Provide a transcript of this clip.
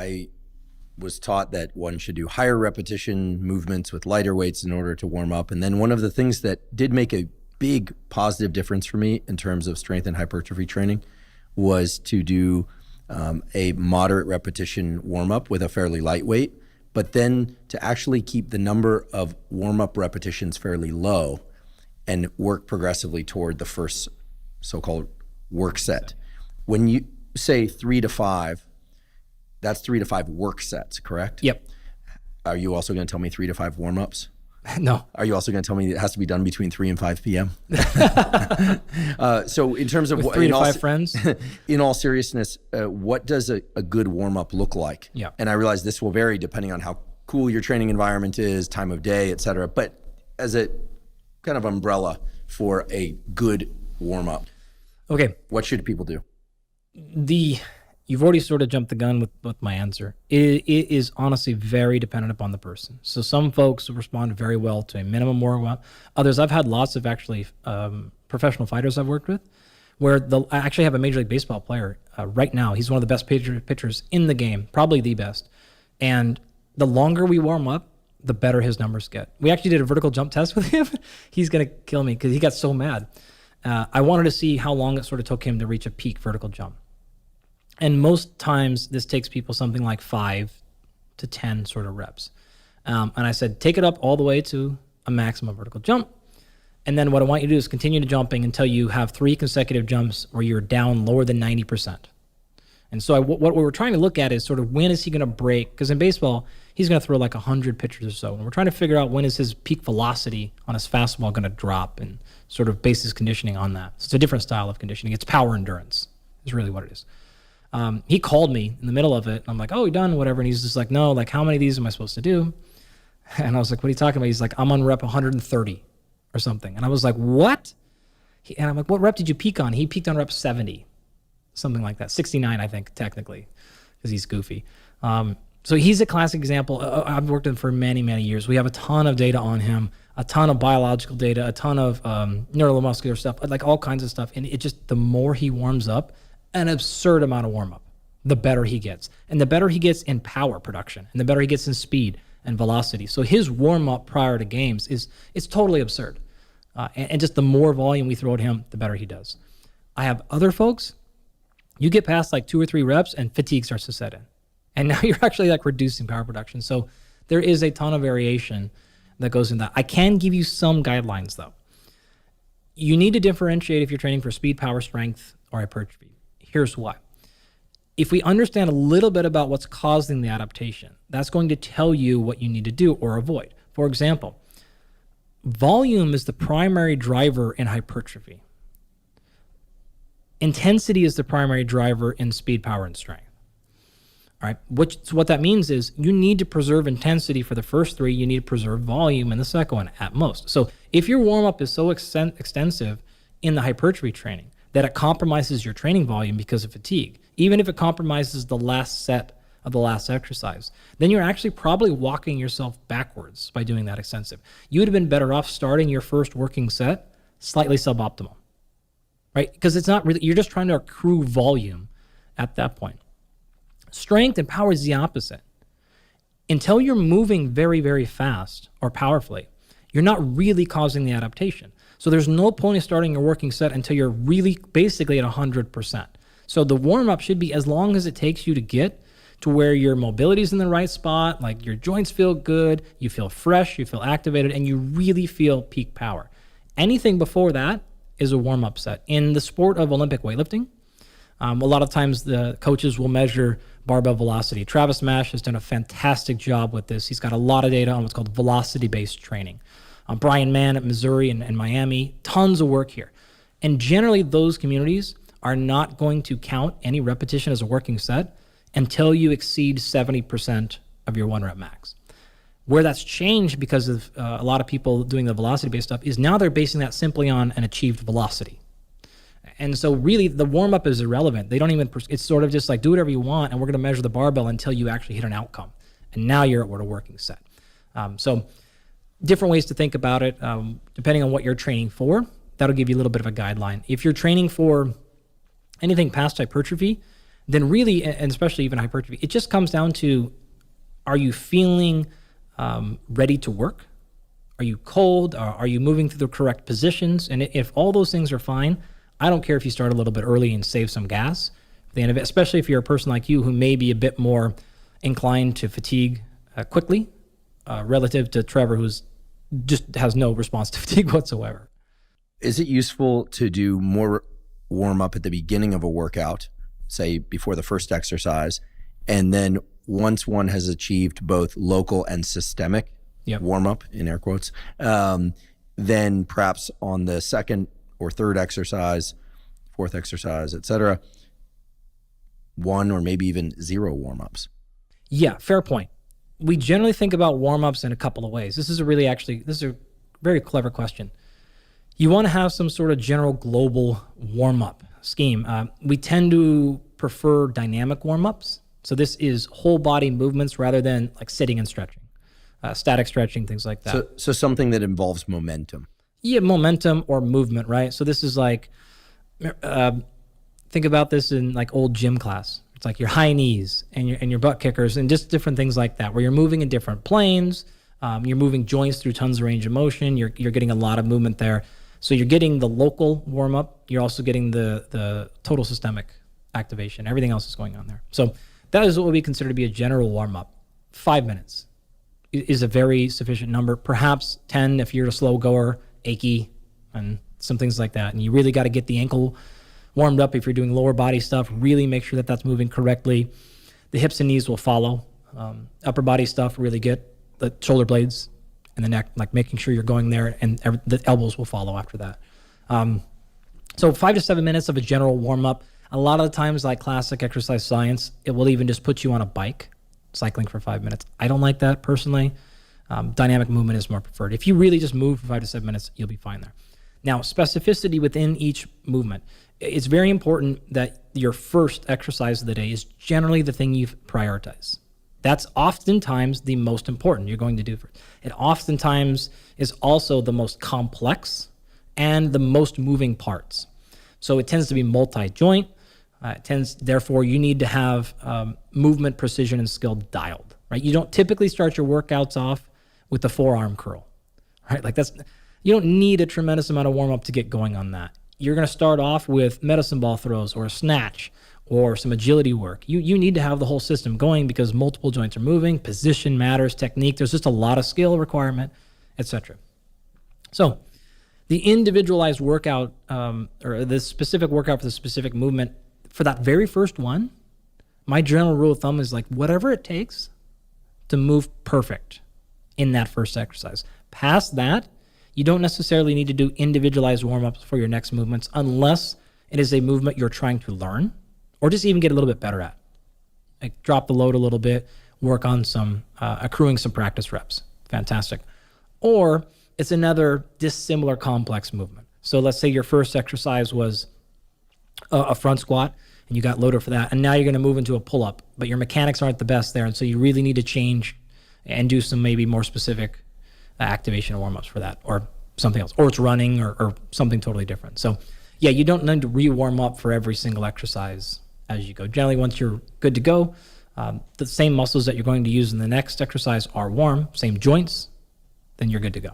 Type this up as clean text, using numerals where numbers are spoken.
I was taught that one should do higher repetition movements with lighter weights in order to warm up. And then one of the things that did make a big positive difference for me in terms of strength and hypertrophy training was to do a moderate repetition warm up with a fairly light weight, but then to actually keep the number of warm up repetitions fairly low and work progressively toward the first so-called work set. When you say 3 to 5, that's 3 to 5 work sets, correct? Yep. Are you also going to tell me 3 to 5 warm-ups? No. Are you also going to tell me it has to be done between 3 and 5 p.m.? So in terms of With 3 to 5 friends? In all seriousness, what does a good warm-up look like? Yeah. And I realize this will vary depending on how cool your training environment is, time of day, et cetera. But as a kind of umbrella for a good warm-up, okay, what should people do? You've already sort of jumped the gun with my answer. It is honestly very dependent upon the person. So some folks respond very well to a minimum warm-up. Others, I've had lots of actually professional fighters I've worked with, where I actually have a Major League Baseball player right now. He's one of the best pitchers in the game, probably the best. And the longer we warm up, the better his numbers get. We actually did a vertical jump test with him. He's going to kill me because he got so mad. I wanted to see how long it sort of took him to reach a peak vertical jump. And most times this takes people something like 5 to 10 sort of reps. And I said, take it up all the way to a maximum vertical jump. And then what I want you to do is continue to jumping until you have 3 consecutive jumps where you're down lower than 90%. And so what we were trying to look at is sort of when is he going to break? Because in baseball, he's going to throw like 100 pitches or so. And we're trying to figure out when is his peak velocity on his fastball going to drop and sort of base his conditioning on that. So it's a different style of conditioning. It's power endurance is really what it is. He called me in the middle of it. And I'm like, oh, you done? Whatever. And he's just like, no, like how many of these am I supposed to do? And I was like, what are you talking about? He's like, I'm on rep 130 or something. And I was like, what? And I'm like, what rep did you peak on? He peaked on rep 70, something like that. 69, I think, technically, because he's goofy. So he's a classic example. I've worked with him for many, many years. We have a ton of data on him, a ton of biological data, a ton of neuromuscular stuff, like all kinds of stuff. And it just, the more he warms up, an absurd amount of warm up, the better he gets. And the better he gets in power production, and the better he gets in speed and velocity. So his warm up prior to games it's totally absurd. And just the more volume we throw at him, the better he does. I have other folks, you get past like 2 or 3 reps and fatigue starts to set in. And now you're actually like reducing power production. So there is a ton of variation that goes in that. I can give you some guidelines though. You need to differentiate if you're training for speed, power, strength, or hypertrophy. Here's why. If we understand a little bit about what's causing the adaptation, that's going to tell you what you need to do or avoid. For example, volume is the primary driver in hypertrophy. Intensity is the primary driver in speed, power, and strength. All right. So what that means is you need to preserve intensity for the first 3. You need to preserve volume in the second one at most. So if your warm-up is so extensive in the hypertrophy training that it compromises your training volume because of fatigue, even if it compromises the last set of the last exercise, then you're actually probably walking yourself backwards by doing that extensive. You would have been better off starting your first working set slightly suboptimal, right? Because it's not really, you're just trying to accrue volume at that point. Strength and power is the opposite. Until you're moving very, very fast or powerfully, you're not really causing the adaptation. So there's no point in starting your working set until you're really basically at 100%. So the warm-up should be as long as it takes you to get to where your mobility is in the right spot, like your joints feel good, you feel fresh, you feel activated, and you really feel peak power. Anything before that is a warm-up set. In the sport of Olympic weightlifting, a lot of times the coaches will measure barbell velocity. Travis Mash has done a fantastic job with this. He's got a lot of data on what's called velocity-based training. Brian Mann at Missouri and Miami, tons of work here. And generally those communities are not going to count any repetition as a working set until you exceed 70% of your 1 rep max. Where that's changed because of a lot of people doing the velocity-based stuff is now they're basing that simply on an achieved velocity. And so really the warm-up is irrelevant. They don't even, it's sort of just like do whatever you want and we're going to measure the barbell until you actually hit an outcome. And now you're at a working set. So different ways to think about it, depending on what you're training for. That'll give you a little bit of a guideline. If you're training for anything past hypertrophy, then really, and especially even hypertrophy, it just comes down to, are you feeling ready to work? Are you cold? Are you moving through the correct positions? And if all those things are fine, I don't care if you start a little bit early and save some gas at the end of it, especially if you're a person like you who may be a bit more inclined to fatigue quickly relative to Trevor, who's just has no response to fatigue whatsoever. Is it useful to do more warm up at the beginning of a workout, say before the first exercise, and then once one has achieved both local and systemic warm up, in air quotes, then perhaps on the second or third exercise, fourth exercise, etc., one or maybe even zero warm ups? Yeah, fair point. We generally think about warm-ups in a couple of ways. This is a very clever question. You want to have some sort of general global warm-up scheme. We tend to prefer dynamic warm-ups. So this is whole body movements rather than like sitting and stretching, static stretching, things like that. So something that involves momentum. Yeah, momentum or movement, right? So this is like, think about this in like old gym class. It's like your high knees and your butt kickers and just different things like that, where you're moving in different planes. You're moving joints through tons of range of motion. You're getting a lot of movement there. So you're getting the local warm up. You're also getting the total systemic activation. Everything else is going on there. So that is what we consider to be a general warm up. 5 minutes is a very sufficient number. Perhaps 10 if you're a slow goer, achy, and some things like that. And you really got to get the ankle warmed up if you're doing lower body stuff. Really make sure that that's moving correctly. The hips and knees will follow. Upper body stuff, really get the shoulder blades and the neck, like making sure you're going there, and the elbows will follow after that. So 5 to 7 minutes of a general warm up. A lot of the times, like classic exercise science, it will even just put you on a bike, cycling for 5 minutes. I don't like that personally. Dynamic movement is more preferred. If you really just move for 5 to 7 minutes, you'll be fine there. Now, specificity within each movement. It's very important that your first exercise of the day is generally the thing you prioritize. That's oftentimes the most important you're going to do first. It oftentimes is also the most complex and the most moving parts. So it tends to be multi-joint. Therefore, you need to have movement, precision, and skill dialed, right? You don't typically start your workouts off with the forearm curl, right? You don't need a tremendous amount of warm-up to get going on that. You're going to start off with medicine ball throws or a snatch or some agility work. You need to have the whole system going because multiple joints are moving, position matters, technique. There's just a lot of skill requirement, etc. So the individualized workout or the specific workout for the specific movement, for that very first one, my general rule of thumb is like whatever it takes to move perfect in that first exercise. Past that, you don't necessarily need to do individualized warm-ups for your next movements unless it is a movement you're trying to learn or just even get a little bit better at. Like drop the load a little bit, work on some accruing some practice reps. Fantastic. Or it's another dissimilar complex movement. So let's say your first exercise was a front squat and you got loaded for that, and now you're going to move into a pull-up, but your mechanics aren't the best there, and so you really need to change and do some maybe more specific activation or warm-ups for that or something else, or it's running or something totally different. So yeah, you don't need to re-warm up for every single exercise as you go. Generally, once you're good to go, the same muscles that you're going to use in the next exercise are warm, same joints, then you're good to go.